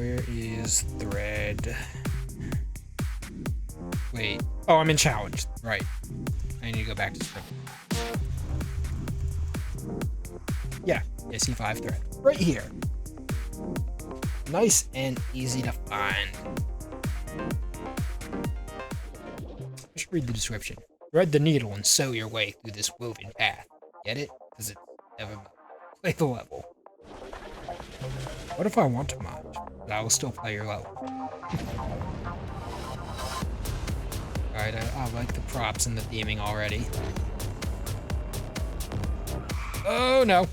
Where is thread? Wait. Oh, I'm in challenge. Right. I need to go back to script. Yeah, C5 thread. Right here. Nice and easy to find. I should read the description. Thread the needle and sew your way through this woven path. Get it? Because it's never play the level. What if I want to mod? But I will still play your level. Alright, I like the props and the theming already. Oh no!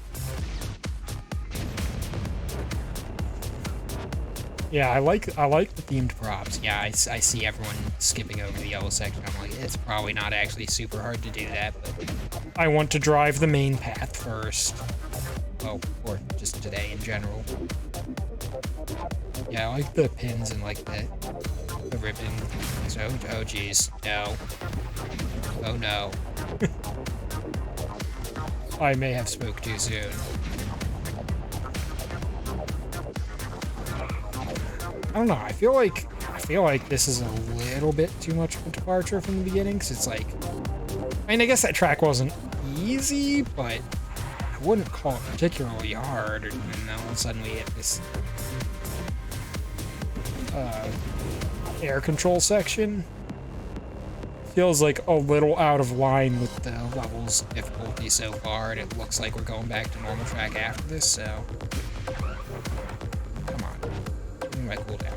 Yeah, I like the themed props. Yeah, I see everyone skipping over the yellow section. I'm like, it's probably not actually super hard to do that, but I want to drive the main path first. Oh, or just today in general. Yeah, I like the pins and like the ribbon. So, oh geez, no. Oh no. I may have spoke too soon. I don't know, I feel like this is a little bit too much of a departure from the beginning, because it's like, I mean, I guess that track wasn't easy, but I wouldn't call it particularly hard, and then all of a sudden we hit this air control section. Feels like a little out of line with the level's difficulty so far, and it looks like we're going back to normal track after this, so come on. Give me my cooldown.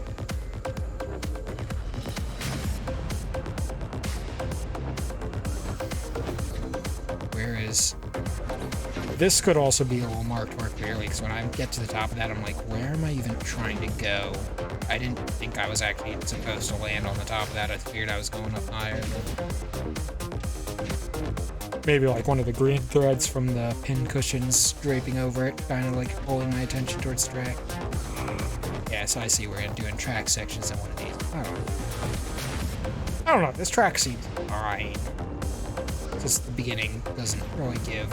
Where is... This could also be a little marked more clearly, because when I get to the top of that, I'm like, where am I even trying to go? I didn't think I was actually supposed to land on the top of that. I figured I was going up higher. Maybe like one of the green threads from the pin cushions draping over it, kind of like pulling my attention towards the track. Yeah, so I see we're doing track sections in one of these. I don't know. This track seems alright. Just the beginning doesn't really give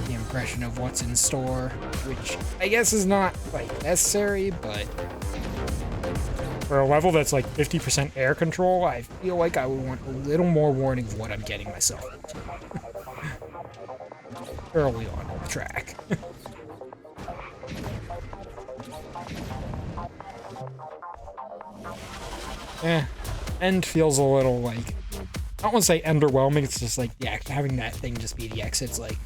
the impression of what's in store, which I guess is not like necessary, but for a level that's like 50% air control, I feel like I would want a little more warning of what I'm getting myself into early on in the track. End feels a little like, I don't want to say underwhelming, it's just like, yeah, having that thing just be the exit's like,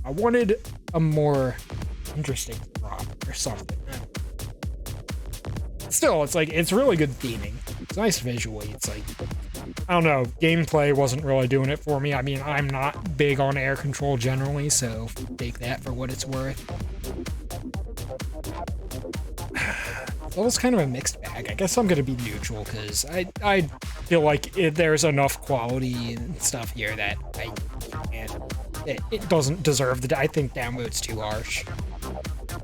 I wanted a more interesting drop or something. Still, it's like, it's really good theming. It's nice visually. It's like, I don't know, gameplay wasn't really doing it for me. I mean, I'm not big on air control generally, so take that for what it's worth. That was kind of a mixed bag. I guess I'm gonna be neutral, because I feel like there's enough quality and stuff here that it doesn't deserve the... I think downvote's too harsh.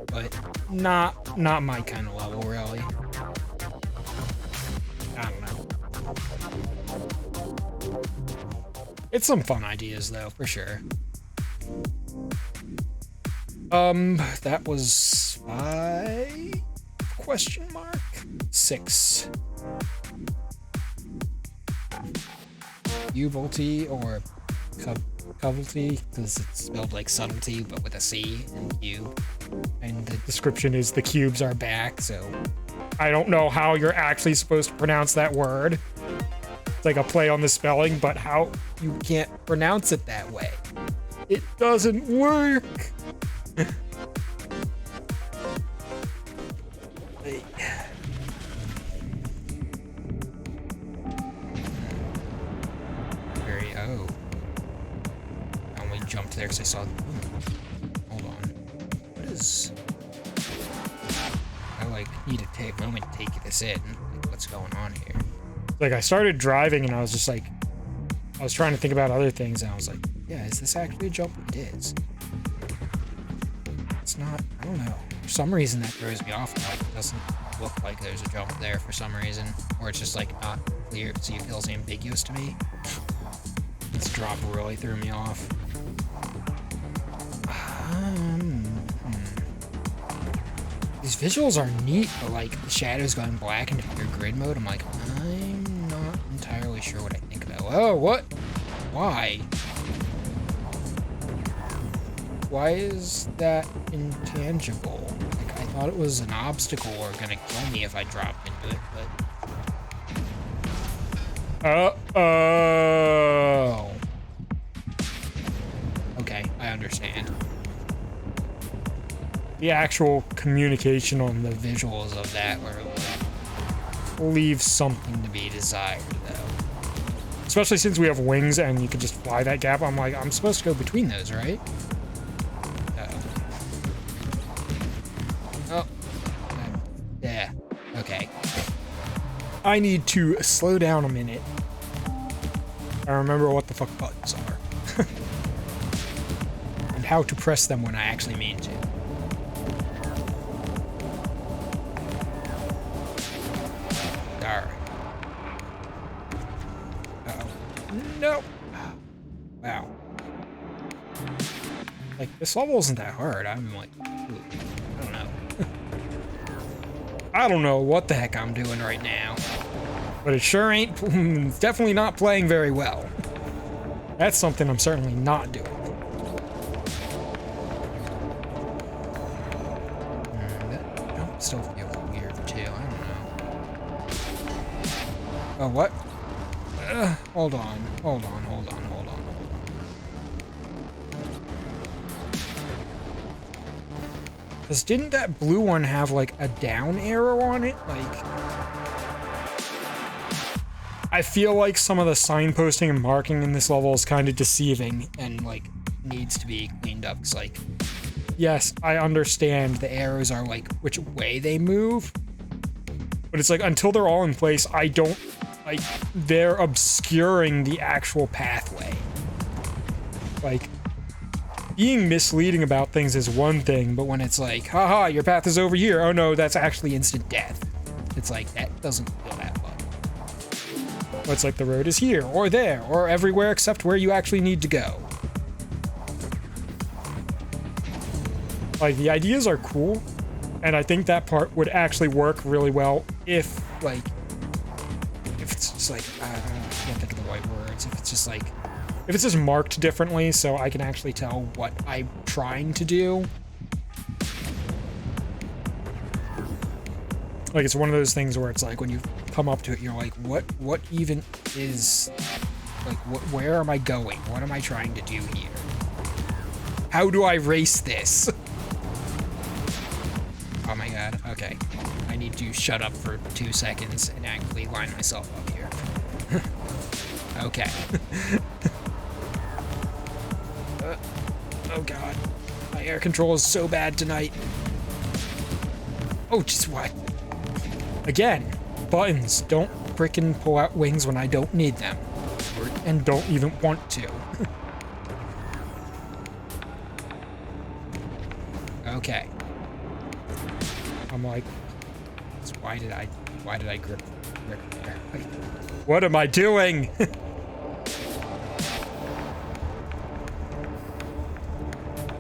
But not my kind of level, really. I don't know. It's some fun ideas, though, for sure. That was 5? Question mark? 6. Cubtlety or Cubtlety, because it's spelled like subtlety, but with a C and cube. And the description is the cubes are back, so I don't know how you're actually supposed to pronounce that word. It's like a play on the spelling, but how you can't pronounce it that way. It doesn't work. I only jumped there because I saw... hold on. What is... I like need to take a moment to take this in. Like, what's going on here? Like, I started driving and I was just like... I was trying to think about other things and I was like, yeah, is this actually a jump? It is. It's not... I don't know. For some reason that throws me off. Like, it doesn't look like there's a jump there for some reason. Or it's just like not clear. So it feels ambiguous to me. This drop really threw me off. These visuals are neat, but like the shadows going black into pure grid mode, I'm like, I'm not entirely sure what I think about. Oh, what? Why? Why is that intangible? Like, I thought it was an obstacle or gonna kill me if I dropped into it, but... Uh-oh. Okay, I understand. The actual communication on the visuals of that leaves something to be desired, though. Especially since we have wings and you can just fly that gap. I'm like, I'm supposed to go between those, right? Oh. Yeah. Okay. I need to slow down a minute. I remember what the fuck buttons are. And how to press them when I actually mean to. No. Wow. Like, this level isn't that hard. I'm like, ooh, I don't know. I don't know what the heck I'm doing right now. But it sure ain't, it's definitely not playing very well. That's something I'm certainly not doing. That still feels weird too, I don't know. Oh, what? Hold on. Because didn't that blue one have, like, a down arrow on it? Like... I feel like some of the signposting and marking in this level is kind of deceiving and, like, needs to be cleaned up. Because, like, yes, I understand the arrows are, like, which way they move. But it's like, until they're all in place, I don't... Like, they're obscuring the actual pathway. Like, being misleading about things is one thing, but when it's like, haha, your path is over here. Oh no, that's actually instant death. It's like, that doesn't feel that fun. But it's like, the road is here, or there, or everywhere except where you actually need to go. Like, the ideas are cool, and I think that part would actually work really well if, like, if it's just like, I can't think of the right words, if it's just like, if it's just marked differently so I can actually tell what I'm trying to do. Like, it's one of those things where it's like, when you come up to it, you're like, what even is, like, where am I going? What am I trying to do here? How do I race this? Oh my god, okay. I need to shut up for 2 seconds and actually line myself up here. Okay. Oh god. My air control is so bad tonight. Oh, just what? Again, buttons. Don't frickin' pull out wings when I don't need them. And don't even want to. Okay. I'm like, why did I grip there? What am I doing?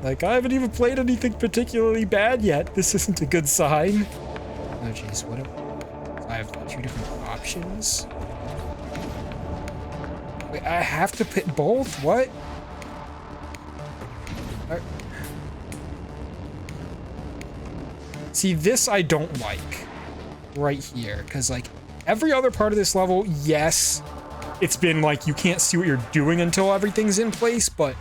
Like, I haven't even played anything particularly bad yet. This isn't a good sign. Oh jeez, what if I have 2 different options? Wait, I have to pick both? What? See, this I don't like right here, because, like, every other part of this level, yes, it's been like you can't see what you're doing until everything's in place, but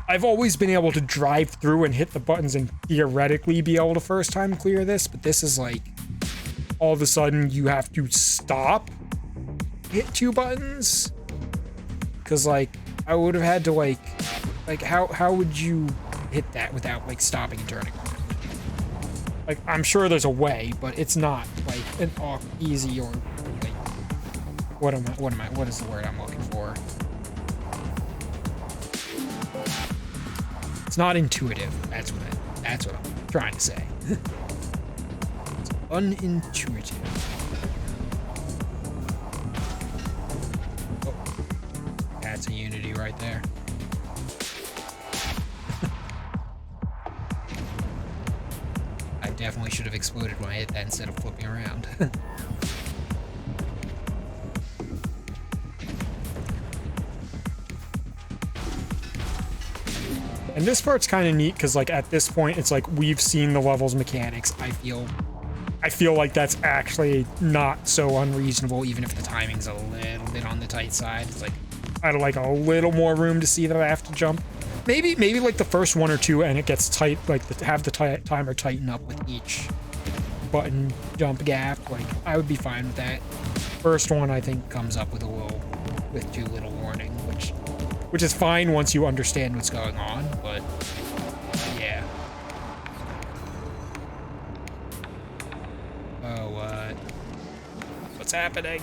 I've always been able to drive through and hit the buttons and theoretically be able to first time clear this, but this is like, all of a sudden you have to stop, hit 2 buttons? Because, like, I would have had to, like, how would you hit that without, like, stopping and turning? Like, I'm sure there's a way, but it's not, like, an easy or, like, what is the word I'm looking for? It's not intuitive. That's what I'm trying to say. It's unintuitive. Oh, that's a unity right there. I definitely should have exploded when I hit that instead of flipping around. And this part's kind of neat because, like, at this point, it's like we've seen the level's mechanics. I feel like that's actually not so unreasonable, even if the timing's a little bit on the tight side. It's like I'd like a little more room to see that I have to jump. Maybe like the first one or two, and it gets tight. Like have the timer tighten up with each button jump gap. Like I would be fine with that. First one, I think, comes up with too little warning, which is fine once you understand what's going on, but yeah. Oh, what's happening?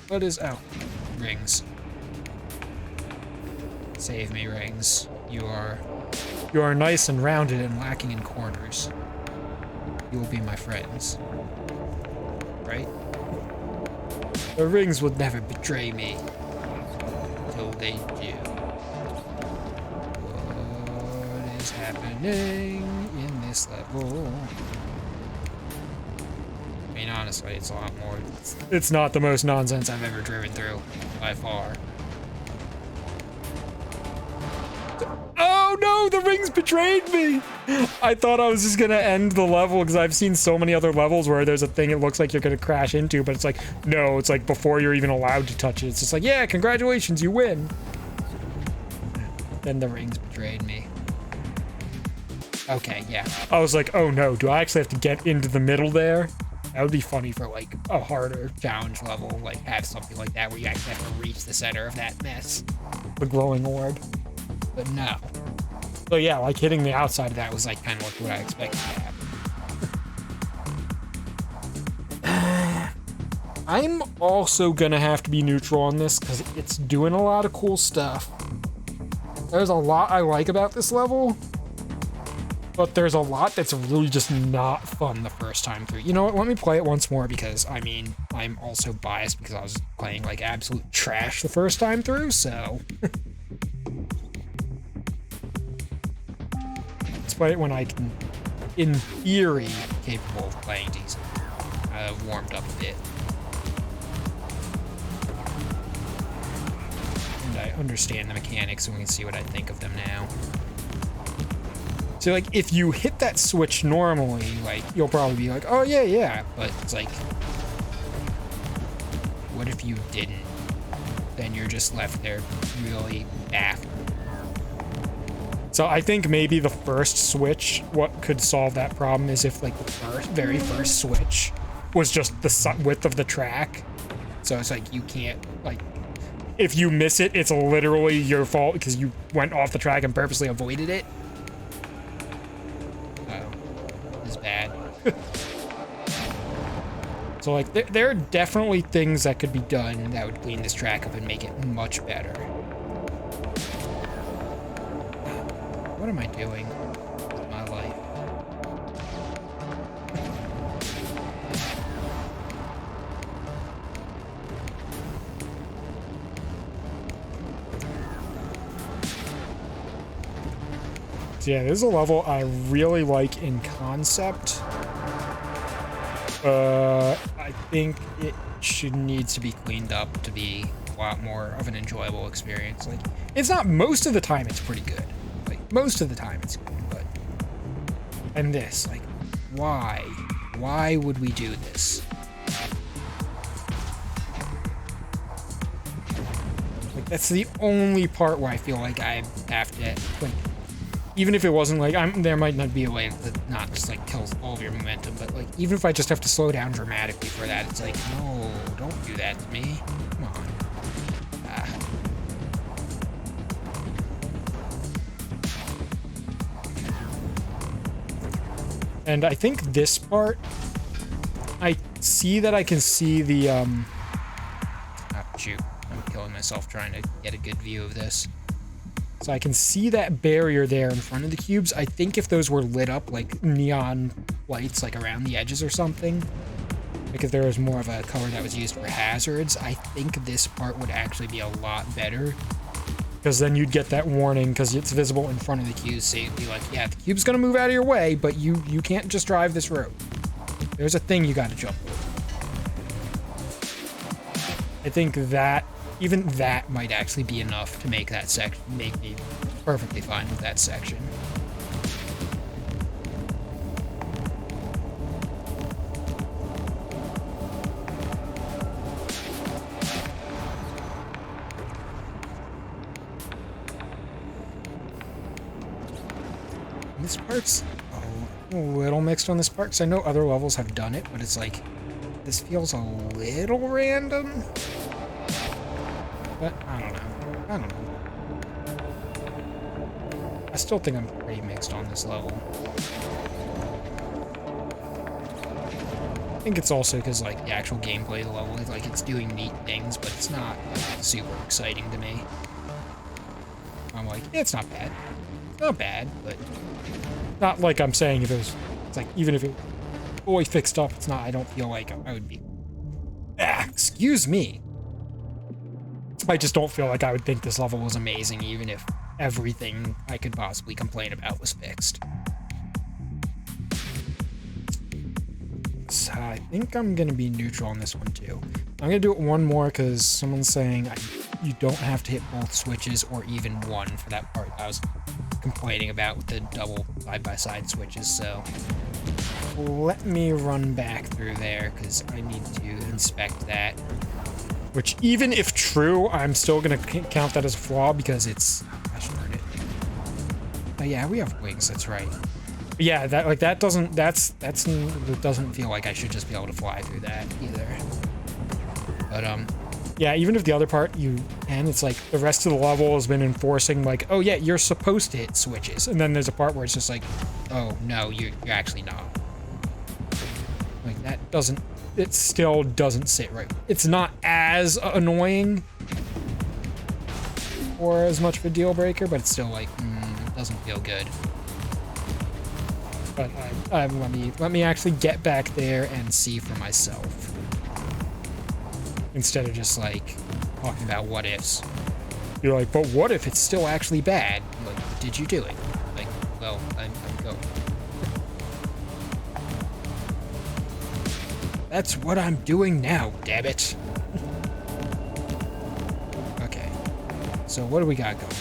What is, oh, rings. Save me, rings. You are nice and rounded and lacking in corners. You will be my friends. Right? The rings would never betray me. Until they do. What is happening in this level? I mean, honestly, it's a lot more. It's not the most nonsense I've ever driven through, by far. Oh no, the rings betrayed me! I thought I was just gonna end the level because I've seen so many other levels where there's a thing it looks like you're gonna crash into, but it's like, no, it's like before you're even allowed to touch it. It's just like, yeah, congratulations, you win. Then the rings betrayed me. Okay, yeah. I was like, oh no, do I actually have to get into the middle there? That would be funny for like a harder challenge level, like have something like that where you actually have to reach the center of that mess. The glowing orb. But no. So yeah, like hitting the outside of that was like kind of like what I expected to happen. I'm also gonna have to be neutral on this because it's doing a lot of cool stuff. There's a lot I like about this level, but there's a lot that's really just not fun the first time through. You know what, let me play it once more because, I mean, I'm also biased because I was playing like absolute trash the first time through, so... Let's play it when I can, in theory, capable of playing decent. I've warmed up a bit. And I understand the mechanics and we can see what I think of them now. So, like, if you hit that switch normally, like, you'll probably be like, oh, yeah. But it's like, what if you didn't? Then you're just left there really baffled. So I think maybe the first switch, what could solve that problem is if, like, the very first switch was just the width of the track. So it's like, you can't, like, if you miss it, it's literally your fault because you went off the track and purposely avoided it. Bad. So like there are definitely things that could be done that would clean this track up and make it much better. What am I doing with my life? So yeah, this is a level I really like in concept. I think it needs to be cleaned up to be a lot more of an enjoyable experience. Like, it's not, most of the time it's pretty good. Like, most of the time it's good, but... And this, like, why? Why would we do this? Like, that's the only part where I feel like I have to, like, even if it wasn't like, there might not be a way that not just like kills all of your momentum, but like, even if I just have to slow down dramatically for that, it's like, no, don't do that to me. Come on. And I think this part, I see that I can see the, oh shoot, I'm killing myself trying to get a good view of this. So I can see that barrier there in front of the cubes. I think if those were lit up like neon lights, like around the edges or something, like if there was more of a color that was used for hazards, I think this part would actually be a lot better. Because then you'd get that warning because it's visible in front of the cube, so you'd be like, yeah, the cube's gonna move out of your way, but you can't just drive this road. There's a thing you gotta jump over. I think that, even that might actually be enough to make that section, make me perfectly fine with that section. This part's a little mixed on this part, because I know other levels have done it, but it's like, this feels a little random. But I don't know. I still think I'm pretty mixed on this level. I think it's also because like the actual gameplay of the level, like it's doing neat things, but it's not super exciting to me. I'm like, yeah, it's not bad. It's not bad, but not like I'm saying if it was, it's like, even if it fully fixed up, it's not, I don't feel like I would be, excuse me. I just don't feel like I would think this level was amazing, even if everything I could possibly complain about was fixed. So I think I'm gonna be neutral on this one too. I'm gonna do it one more because someone's saying you don't have to hit both switches or even one for that part I was complaining about with the double side-by-side switches, so let me run back through there because I need to inspect that. Which, even if true, I'm still gonna count that as a flaw because it's, gosh darn it. Oh yeah, we have wings, that's right. But yeah, that doesn't feel like I should just be able to fly through that either. But yeah, even if the other part you can, it's like the rest of the level has been enforcing like, oh yeah, you're supposed to hit switches, and then there's a part where it's just like, oh no, you're actually not. Like that doesn't, it still doesn't sit right. It's not as annoying or as much of a deal breaker, but it's still like, it doesn't feel good. But let me actually get back there and see for myself. Instead of just like talking about what ifs. You're like, but what if it's still actually bad? Like, did you do it? Like, well, I'm going. That's what I'm doing now, damn it. Okay. So what do we got going?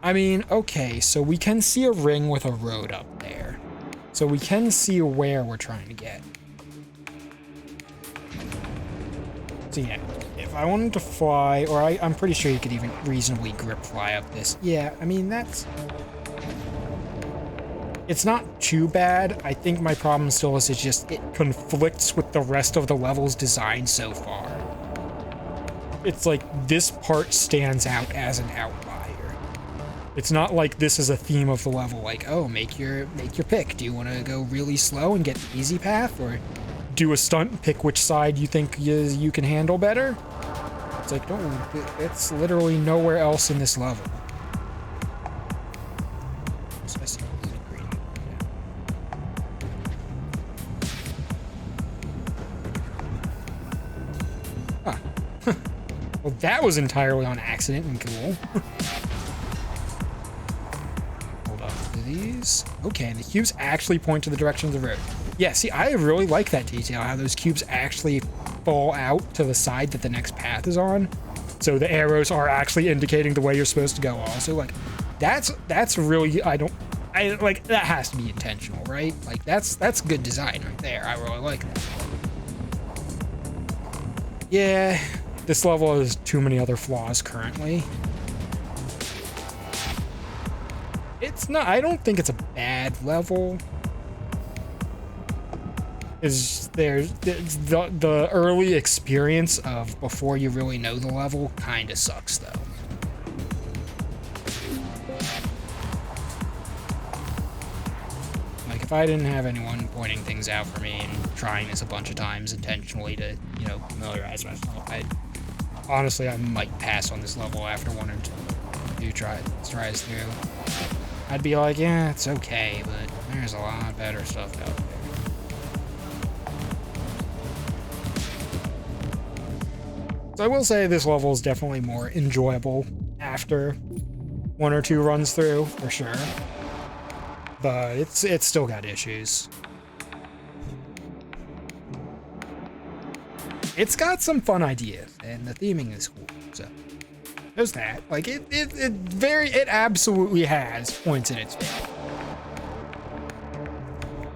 I mean, okay, so we can see a ring with a road up there. So we can see where we're trying to get. So yeah, if I wanted to fly, or I'm pretty sure you could even reasonably grip fly up this. Yeah, I mean, it's not too bad. I think my problem still is it's just, it conflicts with the rest of the level's design so far. It's like, this part stands out as an outlier. It's not like this is a theme of the level, like, oh, make your pick. Do you want to go really slow and get the easy path, or do a stunt and pick which side you think you can handle better? It's like, no, it's literally nowhere else in this level. So I see blue and green. Yeah. Huh. Well, that was entirely on accident and cool. These. Okay, the cubes actually point to the direction of the road. Yeah, see, I really like that detail, how those cubes actually fall out to the side that the next path is on. So the arrows are actually indicating the way you're supposed to go also. Like, that's really, like, that has to be intentional, right? Like, that's good design right there. I really like that. Yeah, this level has too many other flaws currently. It's not, I don't think it's a bad level. The early experience of before you really know the level kind of sucks though. Like if I didn't have anyone pointing things out for me and trying this a bunch of times intentionally to, you know, familiarize myself, honestly, I might pass on this level after one or two tries through. I'd be like, yeah, it's okay, but there's a lot better stuff out there. So I will say this level is definitely more enjoyable after 1 or 2 runs through, for sure. But it's still got issues. It's got some fun ideas, and the theming is cool, so there's that. Like, it absolutely has points in its favor.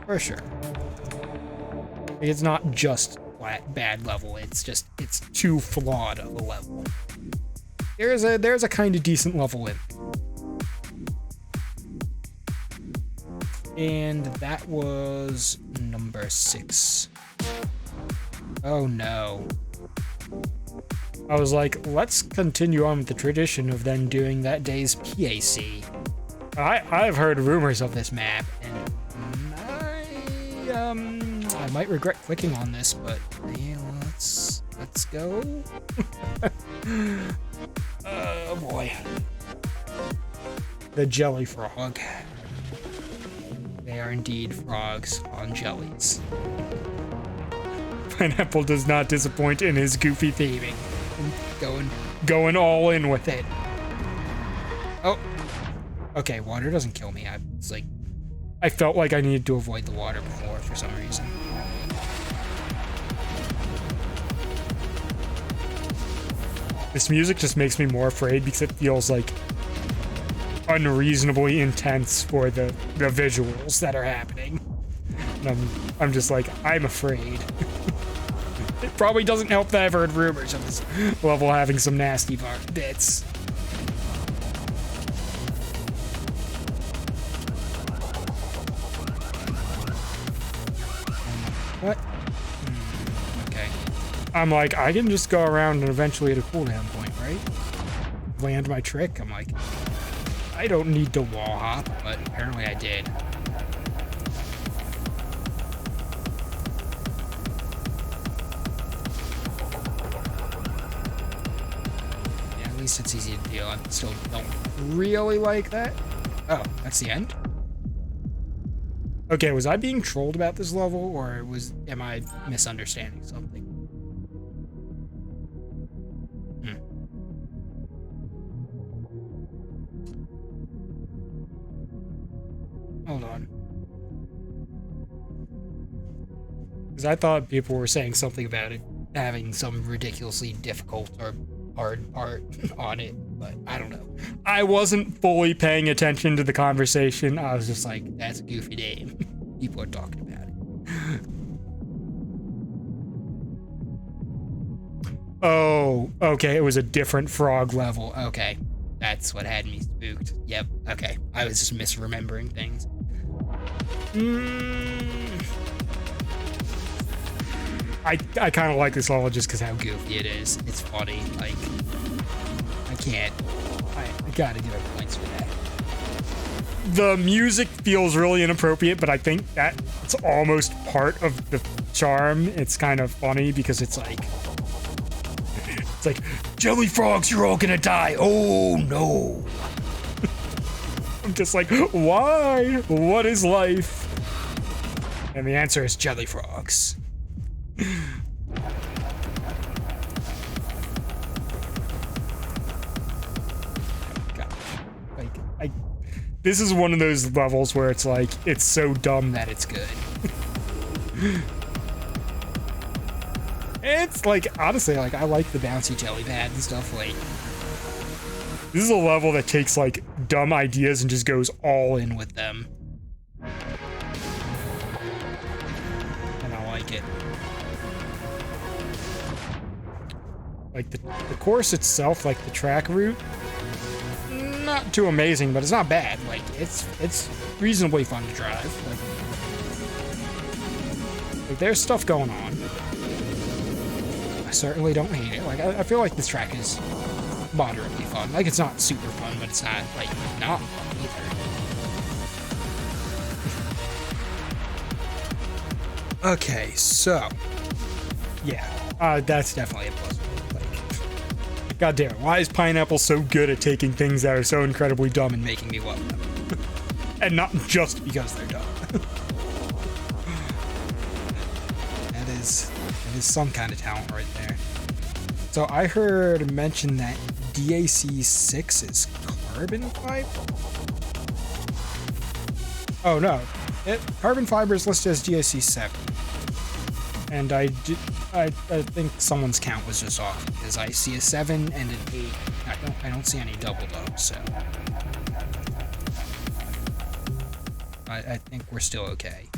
For sure. It's not just flat bad level, it's too flawed of a level. There's a kind of decent level in. And that was number 6. Oh no. I was like, let's continue on with the tradition of then doing that day's PAC. I've heard rumors of this map, and I might regret clicking on this, but yeah, let's go. Oh boy. The jelly frog. They are indeed frogs on jellies. Pineapple does not disappoint in his goofy theming. Going all in with it. Oh. Okay, water doesn't kill me. I felt like I needed to avoid the water before for some reason. This music just makes me more afraid because it feels like unreasonably intense for the visuals that are happening. And I'm just like, I'm afraid. It probably doesn't help that I've heard rumors of this level having some nasty bits. What? Okay. I'm like, I can just go around and eventually hit a cooldown point, right? Land my trick. I'm like, I don't need to wall hop, but apparently I did. Yeah, at least it's easy to deal. I still don't really like that. Oh, that's the end? Okay, was I being trolled about this level, or am I misunderstanding something? Hold on. Because I thought people were saying something about it having some ridiculously difficult or hard part on it, but I don't know. I wasn't fully paying attention to the conversation. I was just like, that's a goofy name. People are talking about it. Oh, okay, it was a different frog level. Okay, that's what had me spooked. Yep, okay. I was just misremembering things. I kind of like this level just because how goofy it is. It's funny. Like, I gotta give it points for that. The music feels really inappropriate, but I think that it's almost part of the charm. It's kind of funny because it's like, jelly frogs, you're all gonna die. Oh no. I'm just like, why? What is life? And the answer is jelly frogs. Gosh. This is one of those levels where it's like, it's so dumb that it's good. It's like, honestly, like, I like the bouncy jelly pad and stuff. Like, this is a level that takes like dumb ideas and just goes all in with them. And I like it. Like the course itself, like the track route, not too amazing, but it's not bad. Like, it's reasonably fun to drive. Like there's stuff going on. I certainly don't hate it. Like, I feel like this track is moderately fun. Like, it's not super fun, but it's not, like, not fun either. Okay, so, yeah, that's definitely a plus. Like, god damn it, why is Pineapple so good at taking things that are so incredibly dumb and making me love them? And not just because they're dumb. That is some kind of talent right there. So I heard mention that DAC 6 is carbon fiber. Oh no, carbon fiber is listed as DAC 7, and I think someone's count was just off because I see a 7 and an 8. I don't see any double though, so I think we're still okay.